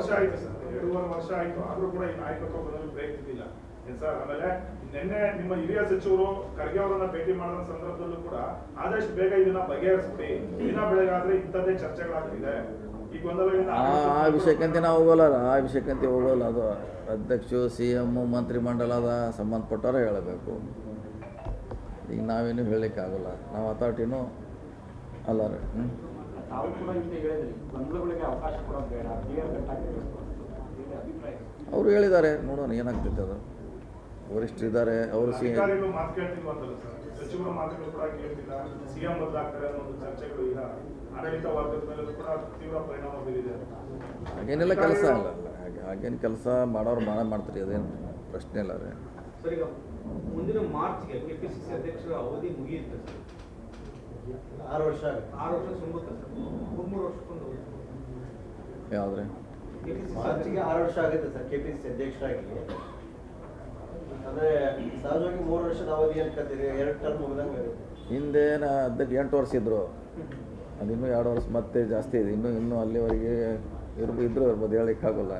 ವರ್ಷ ಆಯ್ತು ಸರ್, 2.5 ವರ್ಷ ಆಯ್ತು, ಆದ್ರೂ ಕೂಡ ಈ ನಾಯಕತ್ವ ಬದಲು ಬ್ರೇಕ್ ಇದ್ದಿಲ್ಲ ಸರ್. ಆಮೇಲೆ ನಿನ್ನೆ ನಿಮ್ಮ ಹಿರಿಯ ಸಚಿವರು ಖರ್ಗೆ ಅವರನ್ನ ಭೇಟಿ ಮಾಡಿದ ಸಂದರ್ಭದಲ್ಲೂ ಕೂಡ ಆದಷ್ಟು ಬೇಗ ಇದನ್ನ ಬಗೆಹರಿಸ್ಬಿಡಿ, ದಿನ ಬೆಳಗಾದ್ರೆ ಇಂಥದ್ದೇ ಚರ್ಚೆಗಳಾಗ್ತಿದೆ, ಈ ಗೊಂದಲದಿಂದ ಆ ವಿಷಯಕ್ಕಂತೆ ನಾವು ಹೋಗಲ್ಲ, ಆ ವಿಷಯಕ್ಕಂತೆ ಹೋಗೋಲ್ಲ. ಅದು ಅಧ್ಯಕ್ಷರು, CM, ಮಂತ್ರಿಮಂಡಲದ ಸಂಬಂಧಪಟ್ಟವ್ರೆ ಹೇಳಬೇಕು. ಈಗ ನಾವೇನು ಹೇಳಲಿಕ್ಕಾಗಲ್ಲ, ನಾವು ಅಥಾರಿಟಿನೂ ಅಲ್ಲ ರೀ. ಅವರು ಹೇಳಿದ್ದಾರೆ, ನೋಡೋಣ ಏನಾಗ್ತೈತೆ ಅದು. ವರಿಷ್ಠರಿದ್ದಾರೆ, ಅವರು ಮಾತು ಕೇಳ್ತಿಲ್ವಂತಲ್ಲ ಸರ್, ಸಚಿವರ ಮಾತುಗಳು ಕೂಡ ಕೇಳ್ತಿಲ್ಲ, CM ಬದಲಾಗ್ತಾರೆ ಅನ್ನೋ ಚರ್ಚೆಗಳು ಈಗ ಆಡಳಿತ ವರ್ಗದ ಮೇಲೆ ಕೂಡ ತೀವ್ರ ಪರಿಣಾಮ ಬೀರಿದೆ. ಹಾಗೇನೆಲ್ಲ ಕೆಲಸ ಅಲ್ಲ, ಹಾಗೇನು ಕೆಲಸ ಮಾಡೋರು ಮಾಡ್ತಾರೆ, ಅದೇನು ಪ್ರಶ್ನೆ ಇಲ್ಲ ರೀ. ಸರ್, ಈಗ ಮುಂದಿನ ಮಾರ್ಚ್ಗೆ KPCC ಅಧ್ಯಕ್ಷರ ಅವಧಿ ಮುಗಿಯುತ್ತೆ ಸರ್. 6 ವರ್ಷ ತುಂಬುತ್ತೆ ಸರ್, 3 ವರ್ಷಕ್ಕೊಂದು. ಯಾವುದ್ರಿ ಮಾರ್ಚ್ಗೆ 6 ವರ್ಷ ಆಗುತ್ತೆ ಸರ್ KPCC ಅಧ್ಯಕ್ಷರಾಗಿ. ಅಂದರೆ ಸಹಜವಾಗಿ 3 ವರ್ಷದ ಅವಧಿ ಅನ್ಕತ್ತೀರಿ, 2 ಟರ್ಮ್ ಮುಗಿದಂಗೆ ಆಗುತ್ತೆ. ಹಿಂದೆ ಅಧ್ಯಕ್ಷ 8 ವರ್ಷ ಇದ್ದರು, ಅದು ಇನ್ನೂ 2 ವರ್ಷ ಮತ್ತೆ ಜಾಸ್ತಿ ಇದೆ. ಇನ್ನೂ ಅಲ್ಲಿವರೆಗೆ ಇದ್ರೂ ಇರ್ಬೋದು, ಹೇಳಲಿಕ್ಕಾಗಲ್ಲ.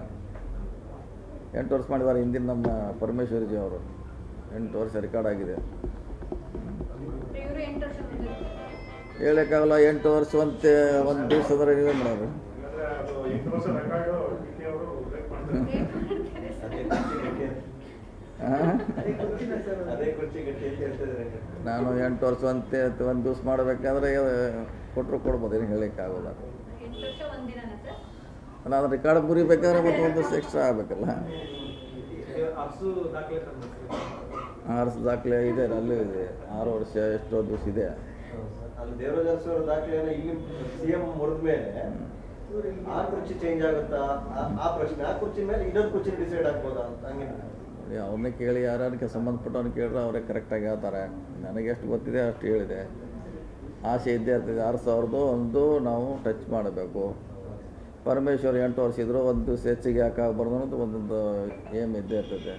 8 ವರ್ಷ ಮಾಡಿದ್ದಾರೆ ಹಿಂದಿನ ನಮ್ಮ ಪರಮೇಶ್ವರಜಿ ಅವರು, 8 ವರ್ಷ ರೆಕಾರ್ಡ್ ಆಗಿದೆ. ಹೇಳಕ್ಕಾಗಲ್ಲ, 8 ವರ್ಷ ಒಂದು ದಿವಸದ್ರೆ ನೀವೇ ಮಾಡೋರು. ನಾನು 8 ವರ್ಷ ಒಂದು ದಿವಸ ಮಾಡಬೇಕಾದ್ರೆ ಕೊಡ್ಬೋದು, ಏನು ಹೇಳಲಿಕ್ಕಾಗಲ್ಲ. ಅಲ್ಲ, ಅದು ರೆಕಾರ್ಡ್ ಮುರಿಬೇಕಾದ್ರೆ ಮತ್ತು 1 ದಿವಸ ಎಕ್ಸ್ಟ್ರಾ ಆಗಬೇಕಲ್ಲ. ಆರ್ಸ್ ದಾಖಲೆ ಇದೆ, ಅಲ್ಲೂ ಇದೆ, 6 ವರ್ಷ ಎಷ್ಟೋ ದಿವಸ ಇದೆ. ಅಲ್ಲಿ ದೇವರಾಜ ಅವರ ದಾಖಲೆಯನ್ನು ಇಲ್ಲಿ CM ಮುರಿದ ಮೇಲೆ ಆ ಕುರ್ಚಿ ಚೇಂಜ್ ಆಗುತ್ತಾ ಆ ಪ್ರಶ್ನೆ. ಆ ಕುರ್ಚಿ ಮೇಲೆ ಇನ್ನೊಂದು ಕುರ್ಚಿ ಡಿಸೈಡ್ ಆಗ್ಬೋದಾ ಅಂತ ಹಂಗೆ ಅವ್ರನ್ನೇ ಕೇಳಿ, ಯಾರ್ಯಾರಿಗೆ ಸಂಬಂಧಪಟ್ಟವ್ರನ್ನ ಕೇಳಿದ್ರೆ ಅವರೇ ಕರೆಕ್ಟಾಗಿ ಹೇಳ್ತಾರೆ. ನನಗೆ ಎಷ್ಟು ಗೊತ್ತಿದೆ ಅಷ್ಟು ಹೇಳಿದೆ. ಆಸೆ ಇದ್ದೇ ಇರ್ತದೆ, 6001 ನಾವು ಟಚ್ ಮಾಡಬೇಕು. ಪರಮೇಶ್ವರ್ 8 ವರ್ಷ ಇದ್ದರು, 1 ದಿವಸ ಹೆಚ್ಚಿಗೆ ಯಾಕಾಗಬಾರ್ದು ಅನ್ನೋದು ಒಂದೊಂದು ಏಮ್ ಇದ್ದೇ ಇರ್ತದೆ.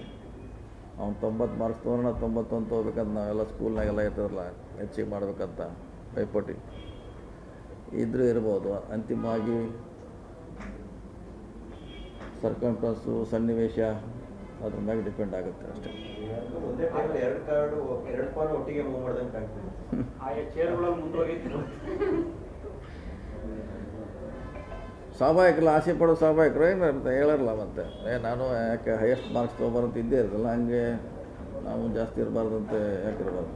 ಅವ್ನು 90 ಮಾರ್ಕ್ಸ್ ತೊಗೊಂಡು 91 ತೊಗೋಬೇಕಂತ ನಾವೆಲ್ಲ ಸ್ಕೂಲ್ನಾಗೆಲ್ಲ ಇರ್ತದಲ್ಲ, ಹೆಚ್ಚಿಗೆ ಮಾಡಬೇಕಂತ ಪೈಪೋಟಿ ಇದ್ರೂ ಇರ್ಬೋದು. ಅಂತಿಮವಾಗಿ ಸರ್ಕಂಟನ್ಸು, ಸನ್ನಿವೇಶ ಅದ್ರ ಮ್ಯಾಗೆ ಡಿಪೆಂಡ್ ಆಗುತ್ತೆ ಅಷ್ಟೇ. ಒಂದೇ ಟೈಮಲ್ಲಿ 2 ಪಾನ ಒಟ್ಟಿಗೆ ಮೂವ್ ಮಾಡ್ದಂಗೆ ಕಾಣ್ತದೆ. ಆಯಾ ಚೇರ್ಗಳಲ್ಲಿ ಮುಂದುವರಿಯುತ್ತೆ. ಸ್ವಾಭಾವಿಕಲ್ಲ, ಆಸೆ ಪಡೋ ಸ್ವಾಭಾವಿಕರು ಏನು ಹೇಳಲ್ಲ. ಮತ್ತೆ ನಾನು ಯಾಕೆ ಹೈಯೆಸ್ಟ್ ಮಾರ್ಕ್ಸ್ ತೊಗೊಬಾರಂತ ಇದ್ದೇ ಇರ್ತಲ್ಲ, ಹಂಗೆ ನಾವು ಜಾಸ್ತಿ ಇರಬಾರ್ದಂತೆ ಯಾಕೆ ಇರಬಾರ್ದು.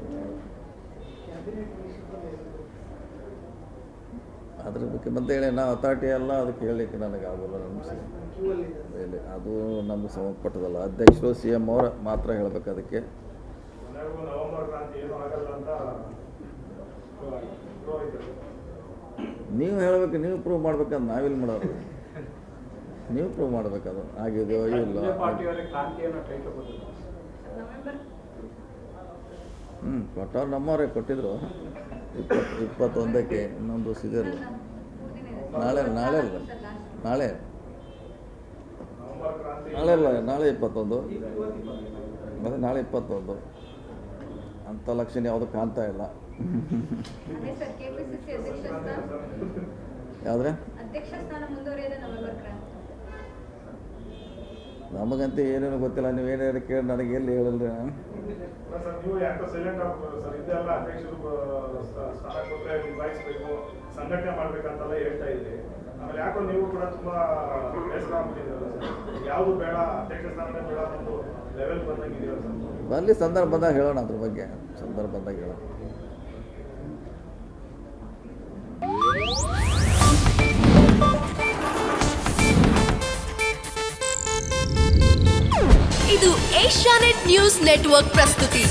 ಅದ್ರ ಬಗ್ಗೆ ಮತ್ತೆ ಹೇಳಿ, ನಾವು ಅಥಾರಿಟಿ ಅಲ್ಲ, ಅದಕ್ಕೆ ಹೇಳಲಿಕ್ಕೆ ನನಗೆ ಆಗೋಲ್ಲ. ನಮ್ಮ ಅದು ನಮ್ಗೆ ಸಂಬಂಧಪಟ್ಟದಲ್ಲ. ಅಧ್ಯಕ್ಷರು CM ಅವರು ಮಾತ್ರ ಹೇಳಬೇಕು ಅದಕ್ಕೆ. ನೀವು ಹೇಳಬೇಕು, ನೀವು ಪ್ರೂವ್ ಮಾಡ್ಬೇಕಂತ ನಾವಿಲ್ಲಿ ಮಾಡೋರು. ನೀವು ಪ್ರೂವ್ ಮಾಡಬೇಕದು ಆಗಿದೆಯೋ ಇಲ್ಲ. ಕೊಟ್ಟವ್ರು ನಮ್ಮವರೇ ಕೊಟ್ಟಿದ್ರು. 21ಕ್ಕೆ ಇನ್ನೊಂದು ದಿವಸ ಇದೆಯಲ್ಲ, ನಾಳೆ ಅಲ್ಲ ನಾಳೆ 21, ಮತ್ತು ನಾಳೆ 21 ಅಂಥ ಲಕ್ಷಣ ಯಾವುದು ಕಾಣ್ತಾ ಇಲ್ಲ. ಯಾವುದ್ರೆ ನಮಗಂತೂ ಏನೇನು ಗೊತ್ತಿಲ್ಲ. ನೀವು ಏನೇನು ಕೇಳಿ ನನಗೆ ಎಲ್ಲಿ ಹೇಳಿಲ್ರಿ. ಸಂಘಟನೆ ಮಾಡ್ಬೇಕಂತೆಲ್ಲ ಹೇಳ್ತಾ ಇದ್ರಿ, ಆಮೇಲೆ ಯಾಕೋ ನೀವು ಕೂಡ ತುಂಬಾ ಬೇಸರ ಆಗ್ಬಿಟ್ಟಿದ್ದೀರಲ್ಲ, ಯಾವುದು ಬೇಡ, ಅಧ್ಯಕ್ಷ ಸ್ಥಾನನೇ ಬೇಡ ಅನ್ನೋದು ಲೆವೆಲ್ ಬಂದಂಗಿದೆಯಲ್ಲ ಸರ್. ಬರಲಿ, ಸಂದರ್ಭ ಬಂದಾಗ ಹೇಳೋಣ, ಅದ್ರ ಬಗ್ಗೆ ಸಂದರ್ಭ ಬಂದಾಗ ಹೇಳೋಣ. ಇದು ಏಷ್ಯಾನೆಟ್ ನ್ಯೂಸ್ ನೆಟ್ವರ್ಕ್ ಪ್ರಸ್ತುತಿ.